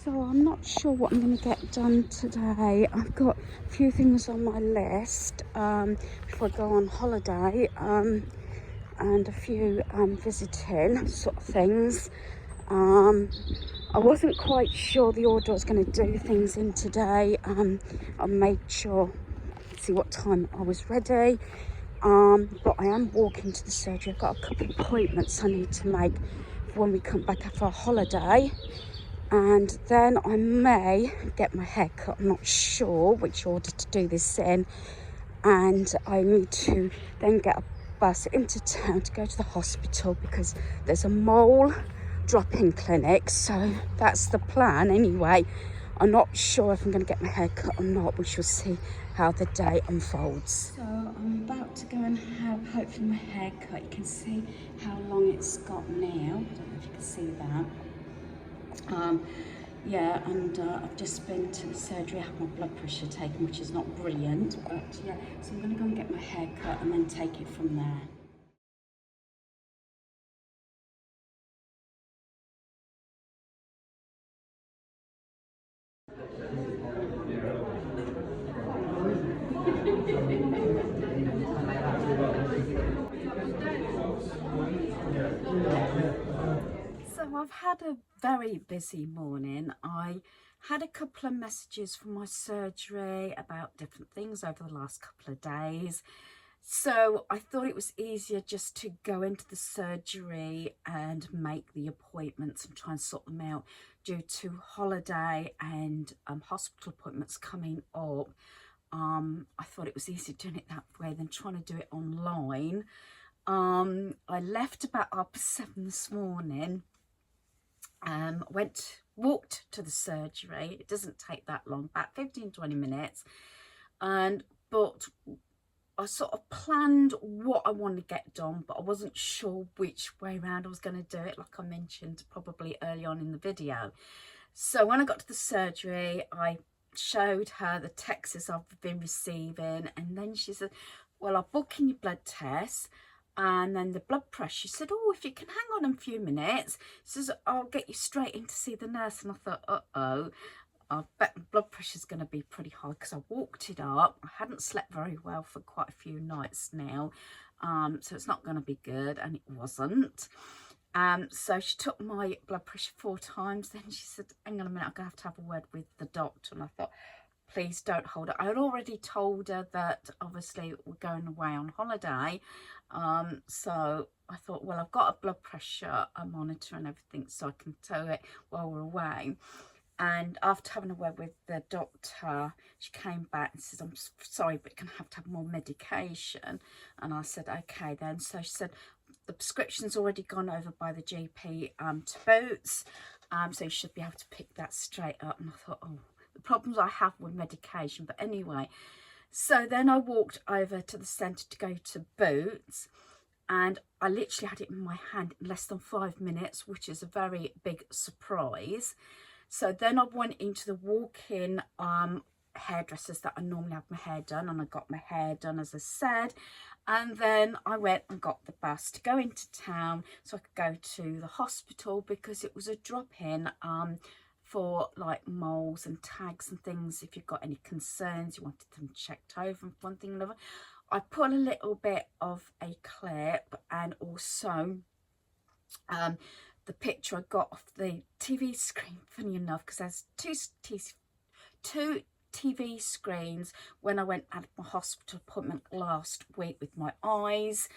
So I'm not sure what I'm going to get done today. I've got a few things on my list before I go on holiday, and a few visiting sort of things. I wasn't quite sure the order I was going to do things in today. I made sure, see what time I was ready. But I am walking to the surgery. I've got a couple of appointments I need to make for when we come back after our holiday. And then I may get my hair cut. I'm not sure which order to do this in. And I need to then get a bus into town to go to the hospital because there's a mole drop-in clinic. So that's the plan anyway. I'm not sure if I'm going to get my hair cut or not. We shall see how the day unfolds. So I'm about to go and have hopefully my hair cut. You can see how long it's got now. I don't know if you can see that. Yeah, and I've just been to the surgery, I had my blood pressure taken, which is not brilliant, but yeah, so I'm going to go and get my hair cut and then take it from there. So I've had a very busy morning. I had a couple of messages from my surgery about different things over the last couple of days. So I thought it was easier just to go into the surgery and make the appointments and try and sort them out due to holiday and hospital appointments coming up. I thought it was easier doing it that way than trying to do it online. I left about 7:30 this morning. Walked to the surgery. It doesn't take that long, about 15-20 minutes. But I sort of planned what I wanted to get done, but I wasn't sure which way around I was going to do it, like I mentioned probably early on in the video. So when I got to the surgery, I showed her the texts I've been receiving, and then she said, well, I'll book in your blood tests and then the blood pressure. She said, oh, if you can hang on a few minutes, she says, I'll get you straight in to see the nurse. And I thought, uh-oh, I bet my blood pressure is going to be pretty high because I walked it up. I hadn't slept very well for quite a few nights now, so it's not going to be good, and it wasn't. So she took my blood pressure 4 times. Then she said, hang on a minute, I'm going to have a word with the doctor. And I thought, please don't hold it. I had already told her that obviously we're going away on holiday. So I thought, well, I've got a blood pressure monitor and everything, so I can tell it while we're away. And after having a word with the doctor, she came back and said, I'm sorry, but you're going to have more medication. And I said, okay then. So she said, the prescription's already gone over by the GP to Boots. So you should be able to pick that straight up. And I thought, oh, the problems I have with medication. But anyway, so then I walked over to the centre to go to Boots. And I literally had it in my hand in less than 5 minutes, which is a very big surprise. So then I went into the walk-in hairdressers that I normally have my hair done, and I got my hair done, as I said. And then I went and got the bus to go into town so I could go to the hospital, because it was a drop-in for like moles and tags and things. If you've got any concerns, you wanted them checked over and one thing or another. I put a little bit of a clip, and also the picture I got off the TV screen, funny enough, because there's two TV screens when I went at my hospital appointment last week with my eyes.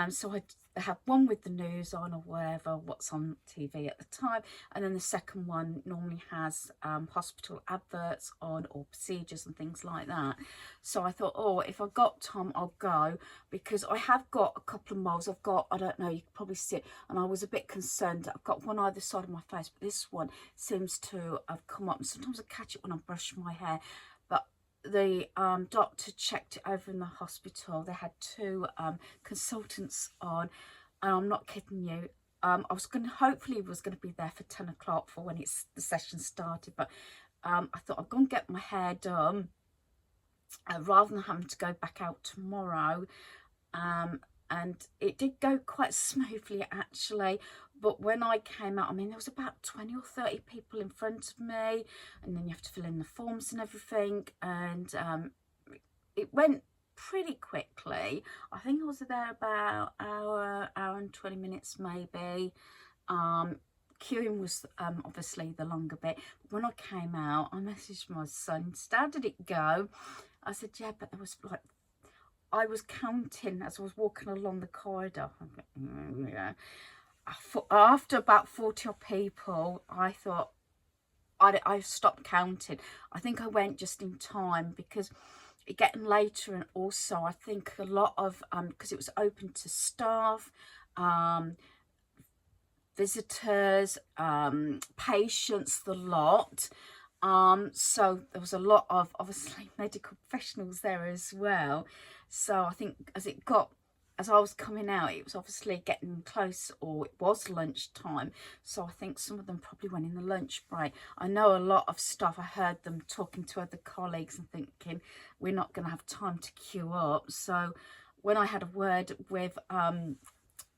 So I have one with the news on or whatever, what's on TV at the time, and then the second one normally has hospital adverts on or procedures and things like that. So I thought, oh, if I've got time, I'll go, because I have got a couple of moles. I've got, I don't know, you can probably see it, and I was a bit concerned. I've got one either side of my face, but this one seems to have come up, and sometimes I catch it when I brush my hair. But the doctor checked it over in the hospital. They had 2 consultants on, and I'm not kidding you. I was going to, hopefully was going to be there for 10 o'clock for when the session started, but I thought I'd go and get my hair done rather than having to go back out tomorrow. And it did go quite smoothly, actually. But when I came out, I mean, there was about 20 or 30 people in front of me, and then you have to fill in the forms and everything, and it went pretty quickly. I think I was there about hour and 20 minutes maybe. Queuing was obviously the longer bit. But when I came out, I messaged my son, how did it go? I said, yeah, but there was like, I was counting as I was walking along the corridor. Yeah. After about 40 odd people, I thought, I stopped counting. I think I went just in time because it getting later, and also I think a lot of, because it was open to staff, visitors, patients, the lot. So there was a lot of obviously medical professionals there as well. So I think as I was coming out, it was obviously getting close, or it was lunchtime. So I think some of them probably went in the lunch break. I know a lot of stuff, I heard them talking to other colleagues and thinking, we're not going to have time to queue up. So when I had a word with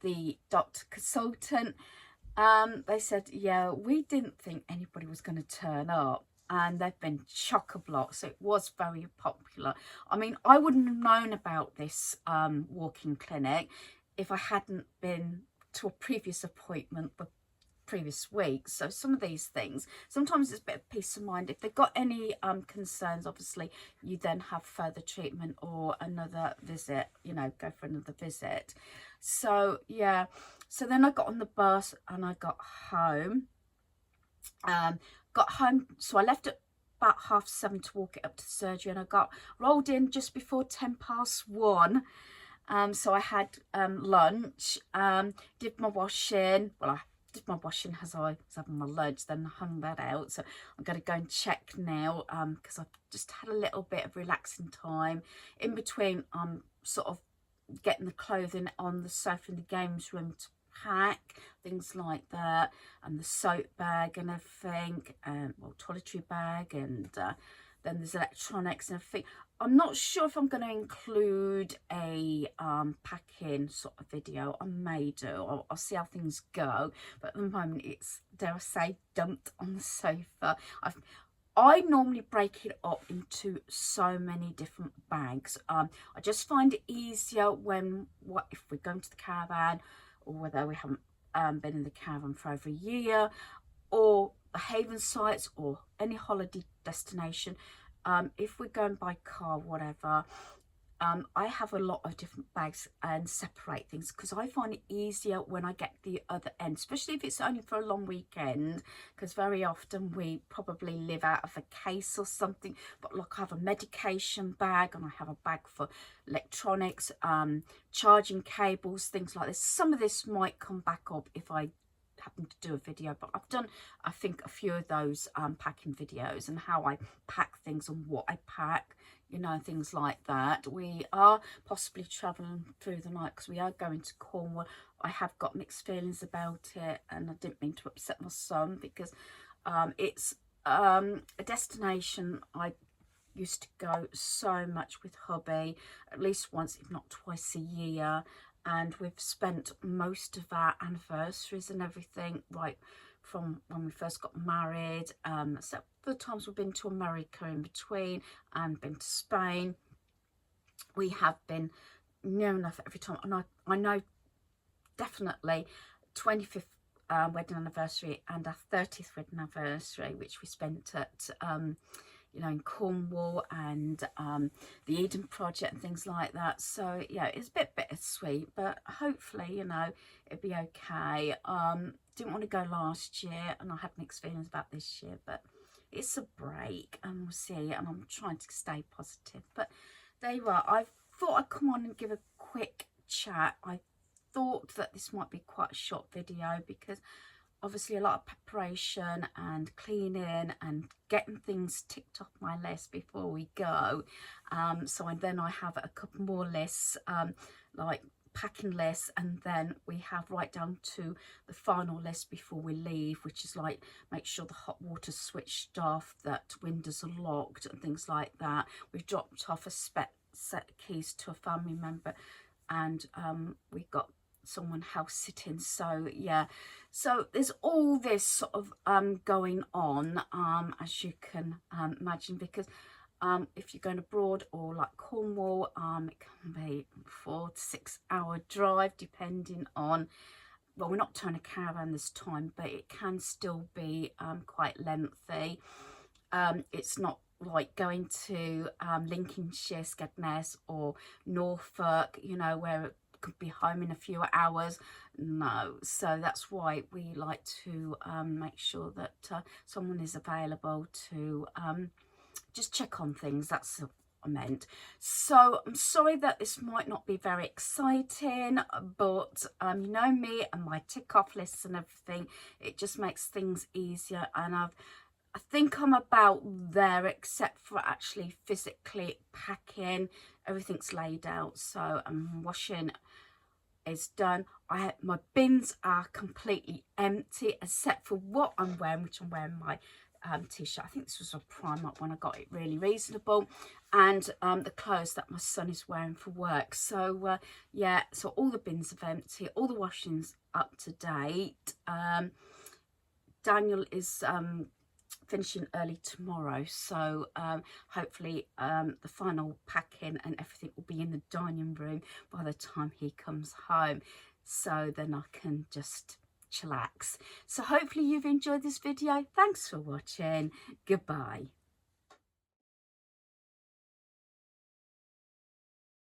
the doctor consultant, they said, yeah, we didn't think anybody was going to turn up, and they've been chock-a-block, so it was very popular. I mean, I wouldn't have known about this walk-in clinic if I hadn't been to a previous appointment the previous week. So some of these things, sometimes it's a bit of peace of mind. If they've got any concerns, obviously you then have further treatment or another visit, you know, go for another visit. So yeah, so then I got on the bus and I got home. So I left at about 7:30 to walk it up to the surgery, and I got rolled in just before 1:10. So I had lunch, did my washing. Well, I did my washing as I was having my lunch, then hung that out. So I'm going to go and check now, because I've just had a little bit of relaxing time in between. Sort of getting the clothing on the sofa in the games room to pack, things like that, and the soap bag and everything, well, toiletry bag, and then there's electronics and everything. I'm not sure if I'm going to include a packing sort of video. I may do. I'll see how things go. But at the moment, it's, dare I say, dumped on the sofa. I normally break it up into so many different bags. I just find it easier if we're going to the caravan, or whether we haven't been in the caravan for over a year, or the haven sites, or any holiday destination. If we're going by car, whatever, I have a lot of different bags and separate things, because I find it easier when I get the other end, especially if it's only for a long weekend, because very often we probably live out of a case or something. But look, I have a medication bag, and I have a bag for electronics, charging cables, things like this. Some of this might come back up if I happen to do a video, but I've done, I think, a few of those packing videos, and how I pack things and what I pack, you know, things like that. We are possibly traveling through the night, because we are going to Cornwall. I have got mixed feelings about it, and I didn't mean to upset my son, because it's a destination I used to go so much with hubby, at least once, if not twice a year. And we've spent most of our anniversaries and everything, right from when we first got married, except for the times we've been to America in between, and been to Spain. We have been near enough every time. And I know definitely 25th wedding anniversary and our 30th wedding anniversary, which we spent at you know, in Cornwall, and the Eden Project and things like that. So yeah, it's a bit bittersweet, but hopefully, you know, it'll be okay. Didn't want to go last year, and I had mixed feelings about this year, but it's a break, and we'll see. And I'm trying to stay positive. But there you are. I thought I'd come on and give a quick chat. I thought that this might be quite a short video, because obviously a lot of preparation and cleaning and getting things ticked off my list before we go. Then I have a couple more lists, like packing lists, and then we have right down to the final list before we leave, which is like, make sure the hot water's switched off, that windows are locked, and things like that. We've dropped off a set of keys to a family member, and we've got someone house sitting. So yeah, so there's all this sort of going on, as you can imagine, because if you're going abroad or like Cornwall, it can be 4 to 6 hour drive depending on, well, we're not towing a caravan this time, but it can still be quite lengthy. It's not like going to Lincolnshire, Skegness or Norfolk, you know, where it could be home in a few hours. No, so that's why we like to make sure that someone is available to just check on things. That's what I meant. So I'm sorry that this might not be very exciting, but you know me and my tick off lists and everything, it just makes things easier. And I think I'm about there, except for actually physically packing. Everything's laid out, so washing is done. My bins are completely empty except for what I'm wearing, which I'm wearing my t-shirt. I think this was a Primark when I got it, really reasonable, and the clothes that my son is wearing for work. So yeah, so all the bins are empty, all the washing's up to date. Daniel is finishing early tomorrow, so hopefully the final packing and everything will be in the dining room by the time he comes home, so then I can just chillax. So hopefully you've enjoyed this video. Thanks for watching. Goodbye.